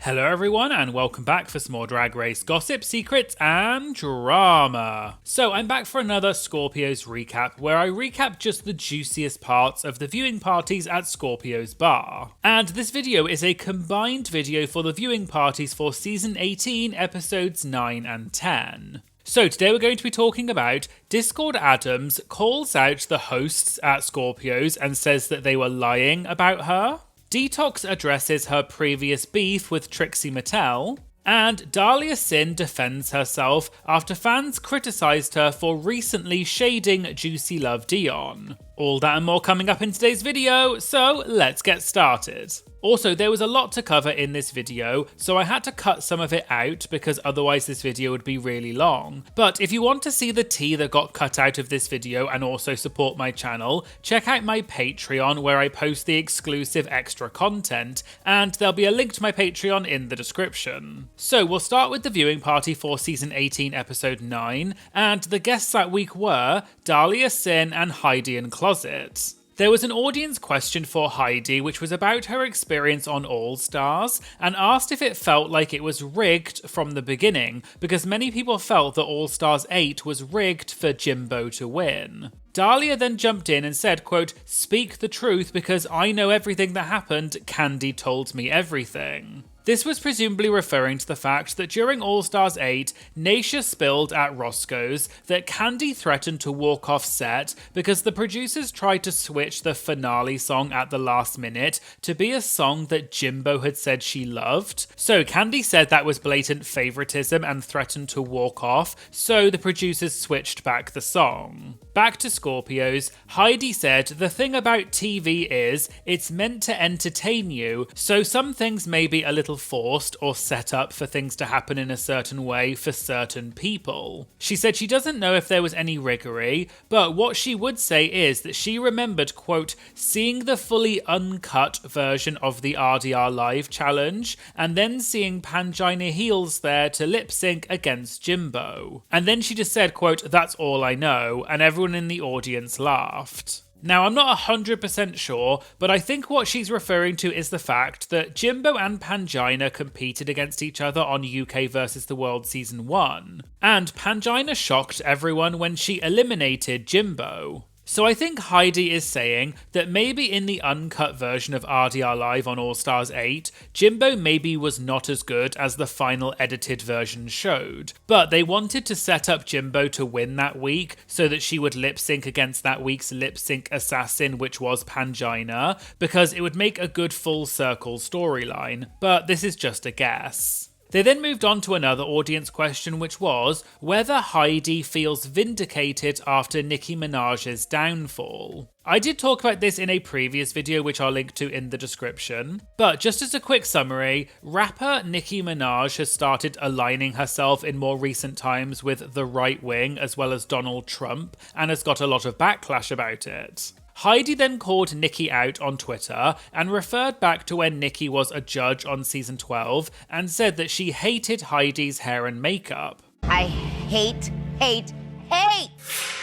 Hello everyone and welcome back for some more Drag Race gossip, secrets and drama. So I'm back for another Scorpio's recap where I recap just the juiciest parts of the viewing parties at Scorpio's bar. And this video is a combined video for the viewing parties for season 18 episodes 9 and 10. So today we're going to be talking about Discord Addams calls out the hosts at Scorpio's and says that they were lying about her. Detox addresses her previous beef with Trixie Mattel, and Dahlia Sinn defends herself after fans criticised her for recently shading Juicy Love Dion. All that and more coming up in today's video, so let's get started. Also, there was a lot to cover in this video, so I had to cut some of it out because otherwise this video would be really long. But if you want to see the tea that got cut out of this video and also support my channel, check out my Patreon where I post the exclusive extra content, and there'll be a link to my Patreon in the description. So we'll start with the viewing party for season 18 episode 9, and the guests that week were Dahlia Sinn and Heidi in Closet. There was an audience question for Heidi which was about her experience on All Stars and asked if it felt like it was rigged from the beginning because many people felt that All Stars 8 was rigged for Jimbo to win. Dahlia then jumped in and said, quote, "Speak the truth because I know everything that happened, Candy told me everything." This was presumably referring to the fact that during All Stars 8, Naisha spilled at Roscoe's that Candy threatened to walk off set because the producers tried to switch the finale song at the last minute to be a song that Jimbo had said she loved. So Candy said that was blatant favoritism and threatened to walk off, so the producers switched back the song. Back to Scorpio's, Heidi said, "The thing about TV is, it's meant to entertain you, so some things may be a little forced or set up for things to happen in a certain way for certain people." She said she doesn't know if there was any riggery, but what she would say is that she remembered, quote, "seeing the fully uncut version of the RDR Live challenge, and then seeing Pangina Heels there to lip sync against Jimbo." And then she just said, quote, "That's all I know," and everyone in the audience laughed. Now, I'm not 100% sure, but I think what she's referring to is the fact that Jimbo and Pangina competed against each other on UK vs. the World Season 1, and Pangina shocked everyone when she eliminated Jimbo. So I think Heidi is saying that maybe in the uncut version of RDR Live on All Stars 8, Jimbo maybe was not as good as the final edited version showed, but they wanted to set up Jimbo to win that week so that she would lip sync against that week's lip sync assassin, which was Pangina, because it would make a good full circle storyline, but this is just a guess. They then moved on to another audience question, which was whether Heidi feels vindicated after Nicki Minaj's downfall. I did talk about this in a previous video, which I'll link to in the description, but just as a quick summary, rapper Nicki Minaj has started aligning herself in more recent times with the right wing as well as Donald Trump, and has got a lot of backlash about it. Heidi then called Nicki out on Twitter and referred back to when Nicki was a judge on season 12 and said that she hated Heidi's hair and makeup. I hate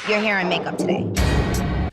your hair and makeup today.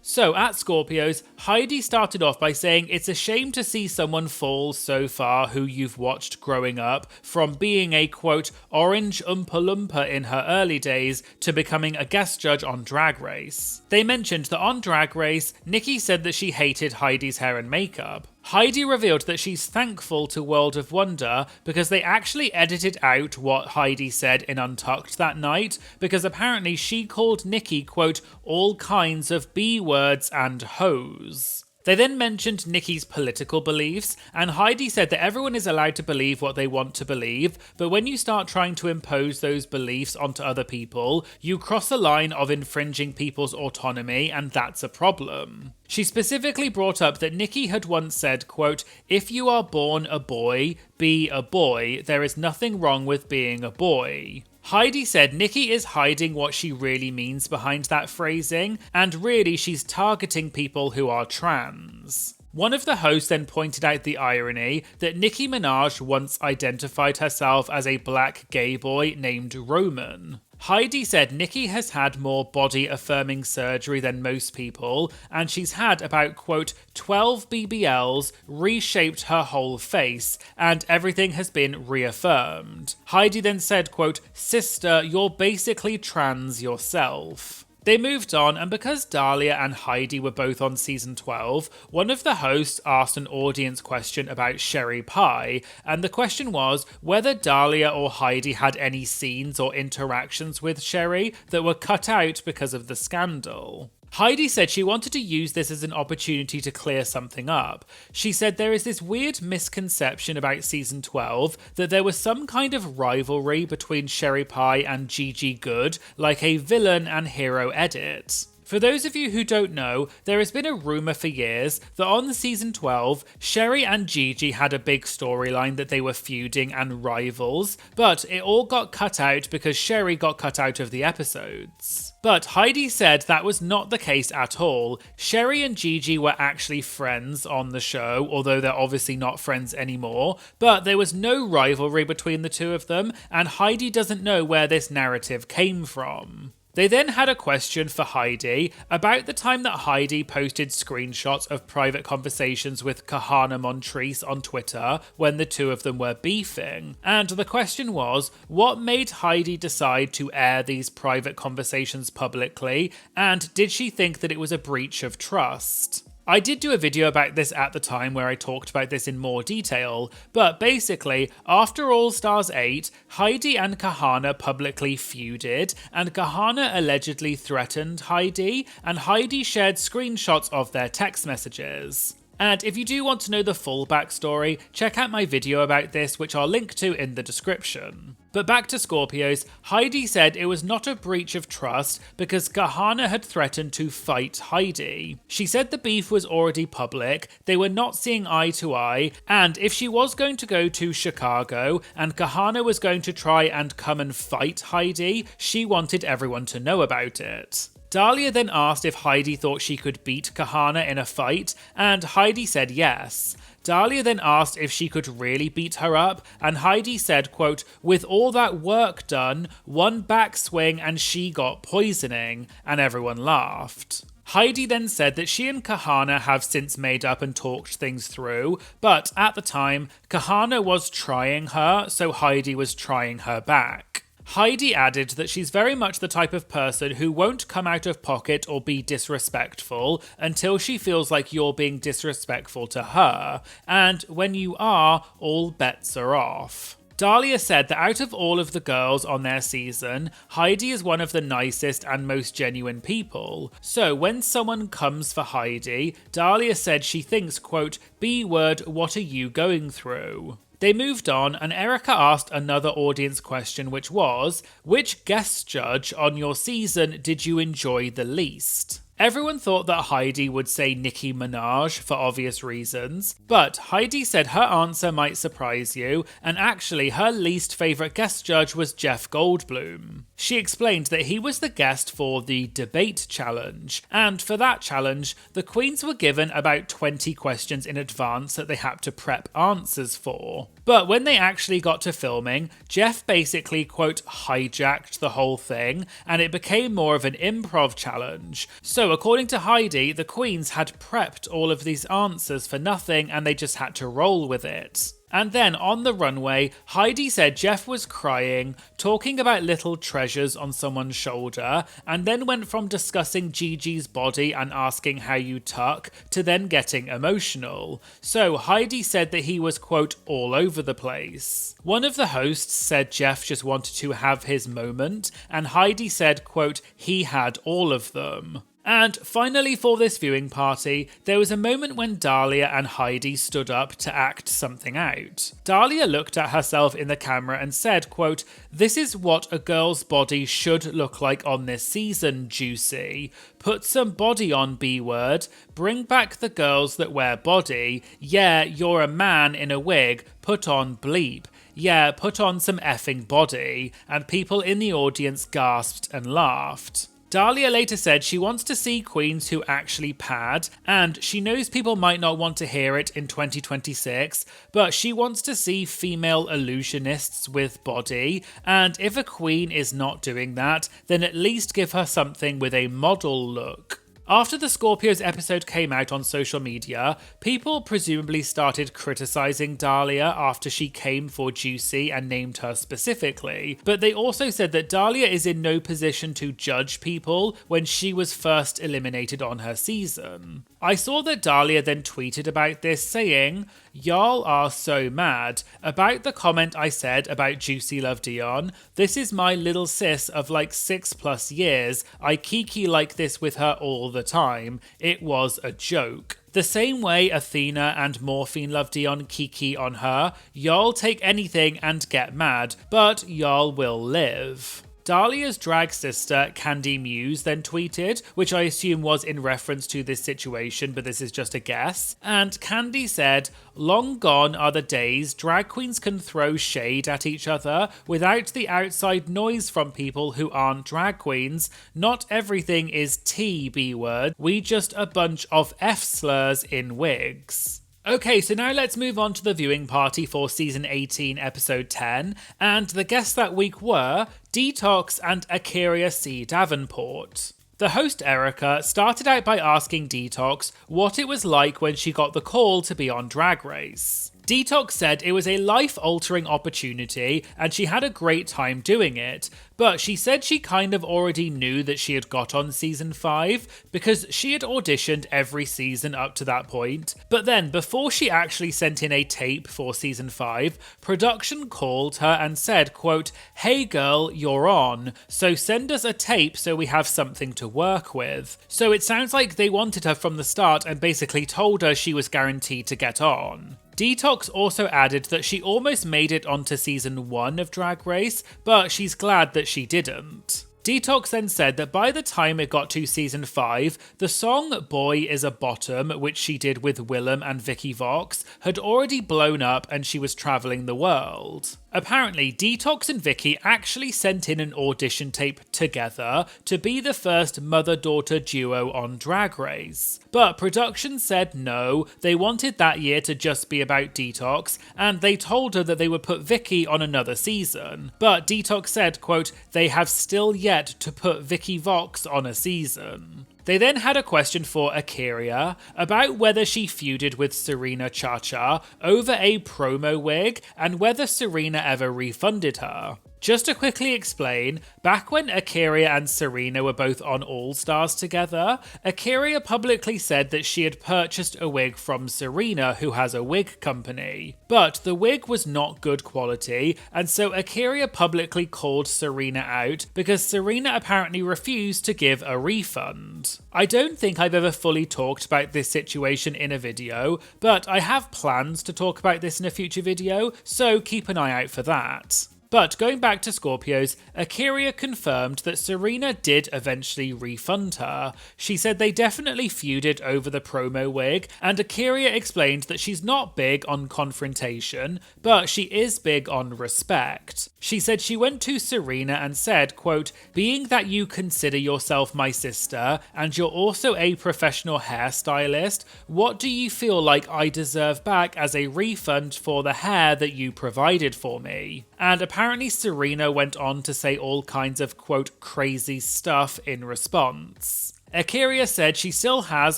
So at Scorpio's, Heidi started off by saying it's a shame to see someone fall so far who you've watched growing up from being a, quote, orange Oompa Loompa in her early days to becoming a guest judge on Drag Race. They mentioned that on Drag Race, Nicki said that she hated Heidi's hair and makeup. Heidi revealed that she's thankful to World of Wonder because they actually edited out what Heidi said in Untucked that night, because apparently she called Nicki, quote, all kinds of B words and hoes. They then mentioned Nicki's political beliefs, and Heidi said that everyone is allowed to believe what they want to believe, but when you start trying to impose those beliefs onto other people, you cross a line of infringing people's autonomy, and that's a problem. She specifically brought up that Nicki had once said, quote, if you are born a boy, be a boy, there is nothing wrong with being a boy. Heidi said Nicki is hiding what she really means behind that phrasing, and really she's targeting people who are trans. One of the hosts then pointed out the irony that Nicki Minaj once identified herself as a black gay boy named Roman. Heidi said Nikki has had more body-affirming surgery than most people, and she's had about, quote, 12 BBLs, reshaped her whole face, and everything has been reaffirmed. Heidi then said, quote, sister, you're basically trans yourself. They moved on, and because Dahlia and Heidi were both on season 12, one of the hosts asked an audience question about Sherry Pie, and the question was whether Dahlia or Heidi had any scenes or interactions with Sherry that were cut out because of the scandal. Heidi said she wanted to use this as an opportunity to clear something up. She said there is this weird misconception about season 12 that there was some kind of rivalry between Sherry Pie and Gigi Goode, like a villain and hero edit. For those of you who don't know, there has been a rumour for years that on season 12, Sherry and Gigi had a big storyline that they were feuding and rivals, but it all got cut out because Sherry got cut out of the episodes. But Heidi said that was not the case at all. Sherry and Gigi were actually friends on the show, although they're obviously not friends anymore, but there was no rivalry between the two of them, and Heidi doesn't know where this narrative came from. They then had a question for Heidi about the time that Heidi posted screenshots of private conversations with Kahanna Montrese on Twitter when the two of them were beefing. And the question was, what made Heidi decide to air these private conversations publicly, and did she think that it was a breach of trust? I did do a video about this at the time where I talked about this in more detail, but basically, after All Stars 8, Heidi and Kahanna publicly feuded, and Kahanna allegedly threatened Heidi, and Heidi shared screenshots of their text messages. And if you do want to know the full backstory, check out my video about this, which I'll link to in the description. But back to Scorpios, Heidi said it was not a breach of trust because Kahanna had threatened to fight Heidi. She said the beef was already public, they were not seeing eye to eye, and if she was going to go to Chicago and Kahanna was going to try and come and fight Heidi, she wanted everyone to know about it. Dahlia then asked if Heidi thought she could beat Kahanna in a fight, and Heidi said yes. Dahlia then asked if she could really beat her up, and Heidi said, quote, with all that work done, one backswing and she got poisoning, and everyone laughed. Heidi then said that she and Kahanna have since made up and talked things through, but at the time, Kahanna was trying her, so Heidi was trying her back. Heidi added that she's very much the type of person who won't come out of pocket or be disrespectful until she feels like you're being disrespectful to her, and when you are, all bets are off. Dahlia said that out of all of the girls on their season, Heidi is one of the nicest and most genuine people. So when someone comes for Heidi, Dahlia said she thinks, quote, B-word, what are you going through? They moved on, and Erica asked another audience question, which was, which guest judge on your season did you enjoy the least? Everyone thought that Heidi would say Nicki Minaj for obvious reasons, but Heidi said her answer might surprise you, and actually her least favourite guest judge was Jeff Goldblum. She explained that he was the guest for the debate challenge, and for that challenge, the queens were given about 20 questions in advance that they had to prep answers for. But when they actually got to filming, Jeff basically, quote, hijacked the whole thing, and it became more of an improv challenge. So according to Heidi, the queens had prepped all of these answers for nothing and they just had to roll with it. And then on the runway, Heidi said Jeff was crying, talking about little treasures on someone's shoulder, and then went from discussing Gigi's body and asking how you tuck to then getting emotional. So Heidi said that he was, quote, all over the place. One of the hosts said Jeff just wanted to have his moment, and Heidi said, quote, he had all of them. And finally for this viewing party, there was a moment when Dahlia and Heidi stood up to act something out. Dahlia looked at herself in the camera and said, quote, this is what a girl's body should look like on this season, Juicy. Put some body on, B-word. Bring back the girls that wear body. Yeah, you're a man in a wig. Put on bleep. Yeah, put on some effing body. And people in the audience gasped and laughed. Dahlia later said she wants to see queens who actually pad, and she knows people might not want to hear it in 2026, but she wants to see female illusionists with body, and if a queen is not doing that, then at least give her something with a model look. After the Scorpios episode came out on social media, people presumably started criticising Dahlia after she came for Juicy and named her specifically, but they also said that Dahlia is in no position to judge people when she was first eliminated on her season. I saw that Dahlia then tweeted about this saying, "Y'all are so mad. About the comment I said about Juicy Love Dion, this is my little sis of like 6+ years. I kiki like this with her all the time. It was a joke. The same way Athena and Morphine Love Dion kiki on her, y'all take anything and get mad, but y'all will live." Dahlia's drag sister, Candy Muse, then tweeted, which I assume was in reference to this situation, but this is just a guess. And Candy said, "Long gone are the days drag queens can throw shade at each other without the outside noise from people who aren't drag queens. Not everything is T, B-word. We just a bunch of F-slurs in wigs." Okay, so now let's move on to the viewing party for season 18, episode 10, and the guests that week were Detox and Akira C. Davenport. The host Erica started out by asking Detox what it was like when she got the call to be on Drag Race. Detox said it was a life-altering opportunity and she had a great time doing it, but she said she kind of already knew that she had got on season 5 because she had auditioned every season up to that point. But then, before she actually sent in a tape for season 5, production called her and said, quote, "Hey girl, you're on, so send us a tape so we have something to work with." So it sounds like they wanted her from the start and basically told her she was guaranteed to get on. Detox also added that she almost made it onto season 1 of Drag Race, but she's glad that she didn't. Detox then said that by the time it got to season 5, the song Boy Is a Bottom, which she did with Willem and Vicky Vox, had already blown up and she was travelling the world. Apparently, Detox and Vicky actually sent in an audition tape together to be the first mother-daughter duo on Drag Race. But production said no, they wanted that year to just be about Detox, and they told her that they would put Vicky on another season. But Detox said, quote, "They have still yet to put Vicky Vox on a season." They then had a question for Akira about whether she feuded with Serena ChaCha over a promo wig and whether Serena ever refunded her. Just to quickly explain, back when Akira and Serena were both on All Stars together, Akira publicly said that she had purchased a wig from Serena, who has a wig company. But the wig was not good quality, and so Akira publicly called Serena out because Serena apparently refused to give a refund. I don't think I've ever fully talked about this situation in a video, but I have plans to talk about this in a future video, so keep an eye out for that. But going back to Scorpios, Akira confirmed that Serena did eventually refund her. She said they definitely feuded over the promo wig, and Akira explained that she's not big on confrontation, but she is big on respect. She said she went to Serena and said, quote, "Being that you consider yourself my sister, and you're also a professional hairstylist, what do you feel like I deserve back as a refund for the hair that you provided for me?" And apparently Serena went on to say all kinds of, quote, crazy stuff in response. Akira said she still has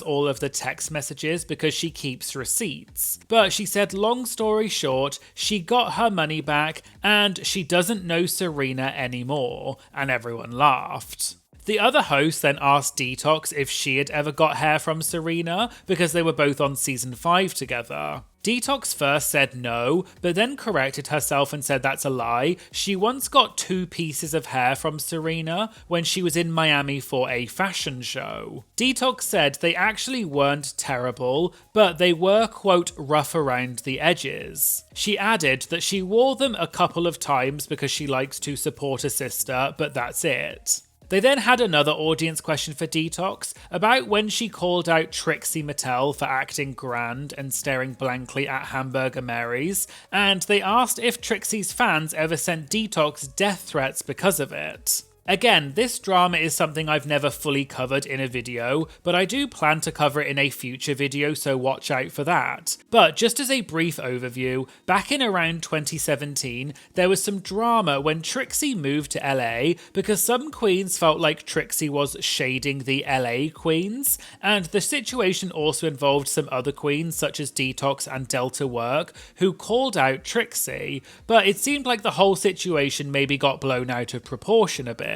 all of the text messages because she keeps receipts. But she said long story short, she got her money back and she doesn't know Serena anymore, and everyone laughed. The other host then asked Detox if she had ever got hair from Serena because they were both on season 5 together. Detox first said no, but then corrected herself and said that's a lie. She once got 2 pieces of hair from Serena when she was in Miami for a fashion show. Detox said they actually weren't terrible, but they were, quote, rough around the edges. She added that she wore them a couple of times because she likes to support a sister, but that's it. They then had another audience question for Detox about when she called out Trixie Mattel for acting grand and staring blankly at Hamburger Marys, and they asked if Trixie's fans ever sent Detox death threats because of it. Again, this drama is something I've never fully covered in a video, but I do plan to cover it in a future video, so watch out for that. But just as a brief overview, back in around 2017, there was some drama when Trixie moved to LA because some queens felt like Trixie was shading the LA queens, and the situation also involved some other queens such as Detox and Delta Work who called out Trixie, but it seemed like the whole situation maybe got blown out of proportion a bit.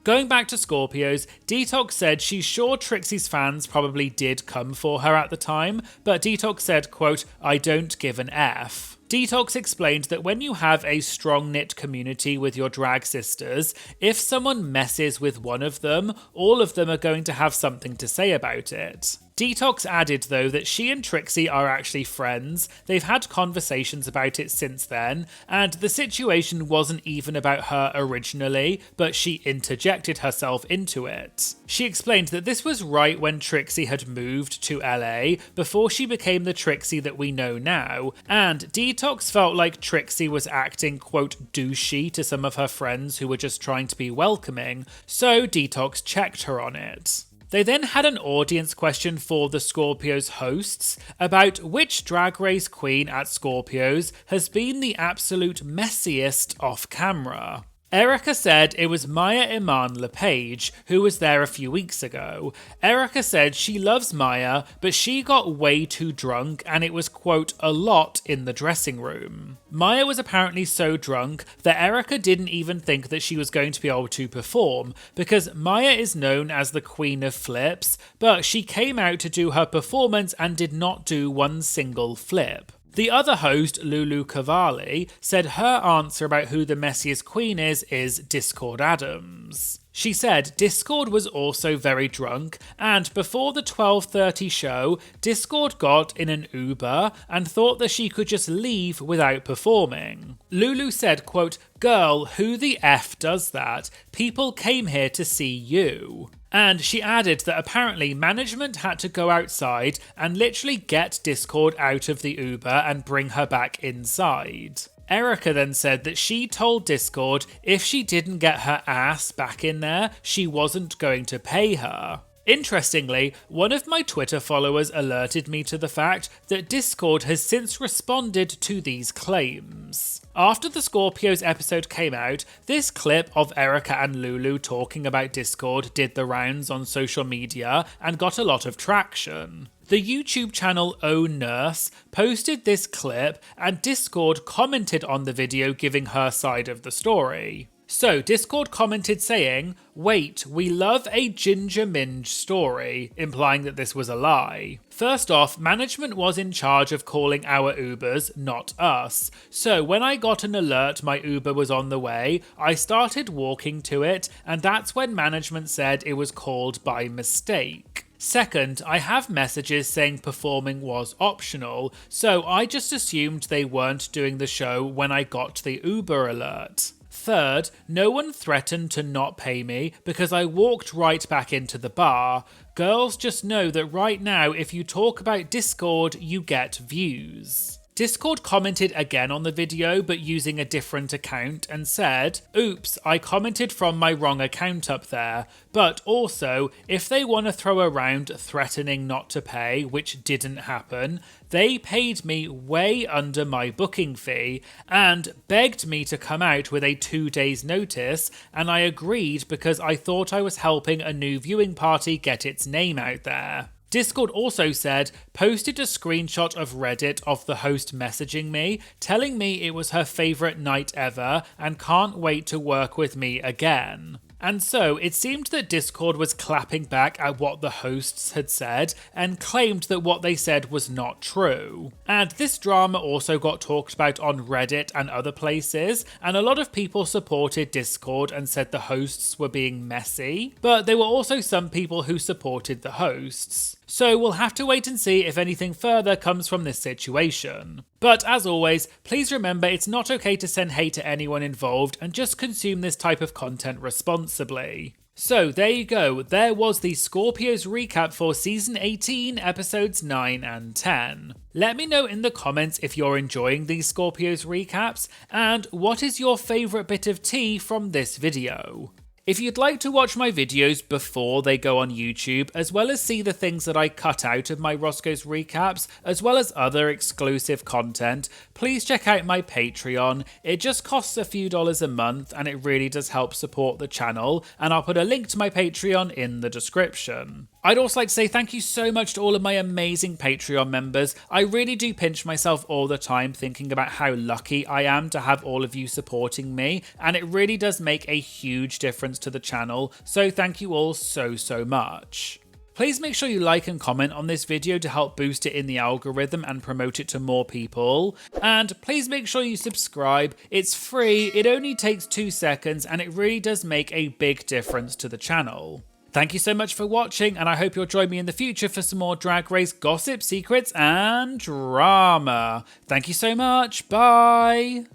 Going back to Scorpios, Detox said she's sure Trixie's fans probably did come for her at the time, but Detox said, quote, "I don't give an F." Detox explained that when you have a strong-knit community with your drag sisters, if someone messes with one of them, all of them are going to have something to say about it. Detox added, though, that she and Trixie are actually friends, they've had conversations about it since then, and the situation wasn't even about her originally, but she interjected herself into it. She explained that this was right when Trixie had moved to LA, before she became the Trixie that we know now, and Detox felt like Trixie was acting, quote, douchey to some of her friends who were just trying to be welcoming, so Detox checked her on it. They then had an audience question for the Scorpios hosts about which Drag Race queen at Scorpios has been the absolute messiest off camera. Erica said it was Maya Iman LePage, who was there a few weeks ago. Erica said she loves Maya, but she got way too drunk and it was, quote, a lot in the dressing room. Maya was apparently so drunk that Erica didn't even think that she was going to be able to perform, because Maya is known as the Queen of Flips, but she came out to do her performance and did not do one single flip. The other host, Lulu Cavalli, said her answer about who the messiest queen is Discord Addams. She said Discord was also very drunk, and before the 12:30 show, Discord got in an Uber and thought that she could just leave without performing. Lulu said, quote, "Girl, who the F does that? People came here to see you." And she added that apparently management had to go outside and literally get Discord out of the Uber and bring her back inside. Erica then said that she told Discord if she didn't get her ass back in there, she wasn't going to pay her. Interestingly, one of my Twitter followers alerted me to the fact that Discord has since responded to these claims. After the Scorpios episode came out, this clip of Erica and Lulu talking about Discord did the rounds on social media and got a lot of traction. The YouTube channel Oh Nurse posted this clip and Discord commented on the video giving her side of the story. So Discord commented saying, "Wait, we love a ginger minge story," implying that this was a lie. First off, management was in charge of calling our Ubers, not us. So when I got an alert my Uber was on the way, I started walking to it, and that's when management said it was called by mistake. Second, I have messages saying performing was optional, so I just assumed they weren't doing the show when I got the Uber alert. Third, no one threatened to not pay me because I walked right back into the bar. Girls, just know that right now if you talk about Discord, you get views. Discord commented again on the video but using a different account and said, "Oops, I commented from my wrong account up there, but also if they want to throw around threatening not to pay, which didn't happen, they paid me way under my booking fee and begged me to come out with a 2 days notice, and I agreed because I thought I was helping a new viewing party get its name out there." Discord also said, posted a screenshot of Reddit of the host messaging me, telling me it was her favourite night ever and can't wait to work with me again. And so it seemed that Discord was clapping back at what the hosts had said and claimed that what they said was not true. And this drama also got talked about on Reddit and other places, and a lot of people supported Discord and said the hosts were being messy, but there were also some people who supported the hosts. So we'll have to wait and see if anything further comes from this situation. But as always, please remember it's not okay to send hate to anyone involved and just consume this type of content responsibly. So there you go, there was the Scorpios recap for Season 18, Episodes 9 and 10. Let me know in the comments if you're enjoying these Scorpios recaps, and what is your favourite bit of tea from this video? If you'd like to watch my videos before they go on YouTube, as well as see the things that I cut out of my Roscoe's recaps, as well as other exclusive content, please check out my Patreon. It just costs a few dollars a month and it really does help support the channel, and I'll put a link to my Patreon in the description. I'd also like to say thank you so much to all of my amazing Patreon members. I really do pinch myself all the time thinking about how lucky I am to have all of you supporting me, and it really does make a huge difference to the channel, so thank you all so much. Please make sure you like and comment on this video to help boost it in the algorithm and promote it to more people. And please make sure you subscribe. It's free, it only takes 2 seconds, and it really does make a big difference to the channel. Thank you so much for watching, and I hope you'll join me in the future for some more Drag Race gossip, secrets, and drama. Thank you so much. Bye.